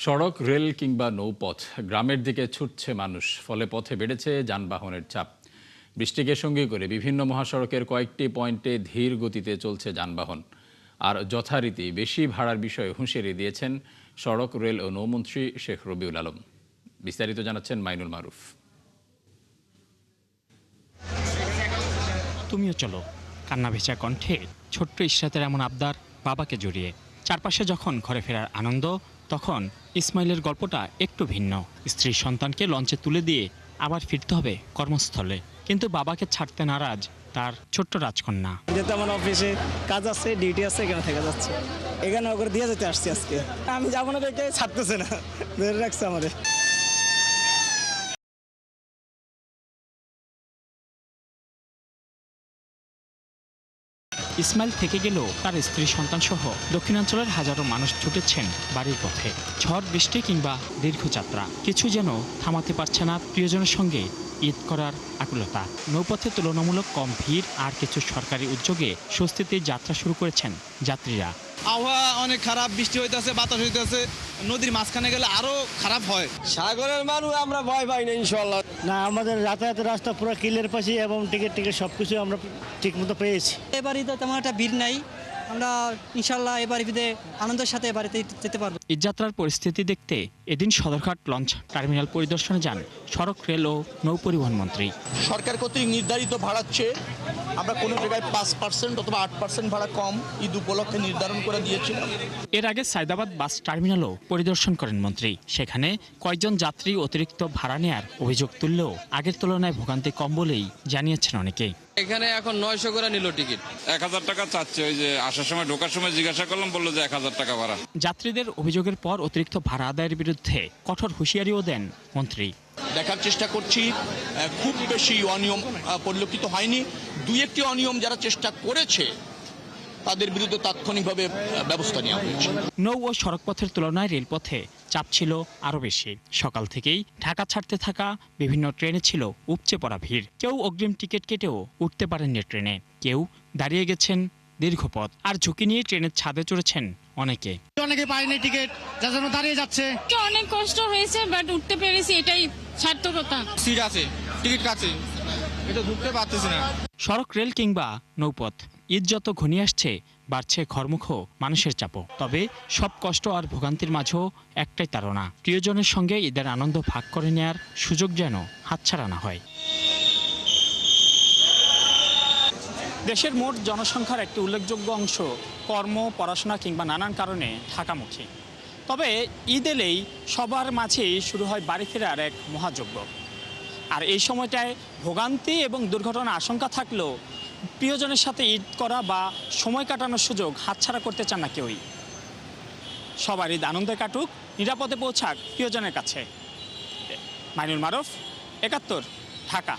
সড়ক, রেল কিংবা নৌপথ, গ্রামের দিকে ছুটছে মানুষ, ফলে পথে বেড়েছে যানবাহনের চাপ। বৃষ্টিকে সঙ্গী করে বিভিন্ন মহাসড়কের কয়েকটি পয়েন্টে ধীর গতিতে চলছে যানবাহন। আর যথারীতি বেশি ভাড়ার বিষয়ে হুঁশিয়ারি দিয়েছেন সড়ক, রেল ও নৌমন্ত্রী শেখ রবিউল আলম। বিস্তারিত জানাচ্ছেন মাইনুল মারুফ। তুমিও চলো, কান্না ভেজা কণ্ঠে ছোট্ট ইশরাতের এমন আবদার বাবাকে জড়িয়ে। চারপাশে যখন ঘরে ফেরার আনন্দ, তখন ইসমাইলের গল্পটা একটু ভিন্ন। স্ত্রী সন্তানকে লঞ্চে তুলে দিয়ে আবার ফিরতে হবে কর্মস্থলে, কিন্তু বাবাকে ছাড়তে নারাজ তার ছোট্ট রাজকন্যা। যেহেতু আমার অফিসে কাজ আছে, ডিউটি আছে, এখানে থেকে যাচ্ছে, এখানে ওকে দিয়ে যেতে আসছি আজকে। আমি যাবো না দেখে ছাড়তেছে না, ধরে রাখছে আমাদের। ইসমাইল থেকে গেলেও তার স্ত্রী সন্তান সহ দক্ষিণাঞ্চলের হাজারো মানুষ ছুটেছেন বাড়ির পথে। ঝড় বৃষ্টি কিংবা দীর্ঘযাত্রা, কিছু যেন থামাতে পারছে না প্রিয়জনের সঙ্গে ঈদ করার আকুলতা। নৌপথে তুলনামূলক কম ভিড় আর কিছু সরকারি উদ্যোগে স্বস্তিতে যাত্রা শুরু করেছেন যাত্রীরা। আবহাওয়া অনেক খারাপ, বৃষ্টি হইতেছে, বাতাস হইতেছে, নদীর মাঝখানে গেলে আরো খারাপ হয়। সাগরের মানুষ আমরা ভয় পাই না ইনশাল্লাহ। না, আমাদের যাতায়াতের রাস্তা পুরো ক্লিয়ার পাচ্ছি এবং টিকিট সবকিছু আমরা ঠিক মতো পেয়েছি। এবারই তো তেমন একটা ভিড় নাই, আমরা ইনশাল্লাহ এবার ঈদে আনন্দের সাথে বাড়িতে যেতে পারবো। ঈদযাত্রার পরিস্থিতি দেখতে এদিন সদরঘাট লঞ্চ টার্মিনাল পরিদর্শনে যান সড়ক, রেল ও নৌ পরিবহন মন্ত্রী। সরকার কর্তৃক নির্ধারিত ভাড়াচ্ছে আমরা কোনো জায়গায় 5% অথবা 8% ভাড়া কম ঈদ উপলক্ষে নির্ধারণ করে দিয়েছিলাম। এর আগে সায়দাবাদ বাস টার্মিনালও পরিদর্শন করেন মন্ত্রী। সেখানে কয়েকজন যাত্রী অতিরিক্ত ভাড়া নেয়ার অভিযোগ তুললেও আগের তুলনায় ভোগান্তি কম বলেই জানিয়েছেন অনেকে। এখানে এখন 900 করে নিল টিকিট, 1000 টাকা চাচ্ছে। ওই যে আসার সময় ঢোকার সময় জিজ্ঞাসা করলাম, বললো যে 1000 টাকা ভাড়া। যাত্রীদের অভিযোগের পর অতিরিক্ত ভাড়া আদায়ের বিরুদ্ধে কঠোর হুঁশিয়ারিও দেন মন্ত্রী। দেখার চেষ্টা করছি, খুব বেশি অনিয়ম পরিলক্ষিত হয়নি। দুই একটি অনিয়ম যারা চেষ্টা করেছে তাদের বিরুদ্ধে তাৎক্ষণিকভাবে ব্যবস্থা নেওয়া হয়েছে। নৌ ও সড়কপথের তুলনায় রেলপথে চাপ ছিল আরও বেশি। সকাল থেকেই ঢাকা ছাড়তে থাকা বিভিন্ন ট্রেনে ছিল উপচে পড়া ভিড়। কেউ অগ্রিম টিকিট কেটেও উঠতে পারেননি ট্রেনে, কেউ দাঁড়িয়ে গেছেন দীর্ঘ পথ। আর ঝুঁকি নিয়ে ট্রেনের ছাদে চড়েছেন অনেকে। অনেকে পায়নি টিকিট, যার জন্য দাঁড়িয়ে যাচ্ছে। অনেক কষ্ট হয়েছে, বাট উঠতে পেরেছি, এটাই সার্থকতা। সিট আছে, টিকিট কাটছে, এটা ঢুকতে পারতেছি না। সড়ক, রেল কিংবা নৌপথ, ঈদ যত ঘনিয়ে আসছে বাড়ছে ঘরমুখ মানুষের চাপও। তবে সব কষ্ট আর ভোগান্তির মাঝেও একটাই তাড়না, প্রিয়জনের সঙ্গে ঈদের আনন্দ ভাগ করে নেয়ার সুযোগ যেন হাতছাড়া না হয়। দেশের মোট জনসংখ্যার একটি উল্লেখযোগ্য অংশ কর্ম, পড়াশোনা কিংবা নানান কারণে ঢাকামুখী। তবে ঈদ এলেই সবার মাঝেই শুরু হয় বাড়ি ফেরার এক মহাযজ্ঞ। আর এই সময়টায় ভোগান্তি এবং দুর্ঘটনার আশঙ্কা থাকলেও প্রিয়জনের সাথে ঈদ করা বা সময় কাটানোর সুযোগ হাতছাড়া করতে চান না কেউই। সবার ঈদ আনন্দে কাটুক, নিরাপদে পৌঁছাক প্রিয়জনের কাছে। মাইনুল মারুফ, ৭১, ঢাকা।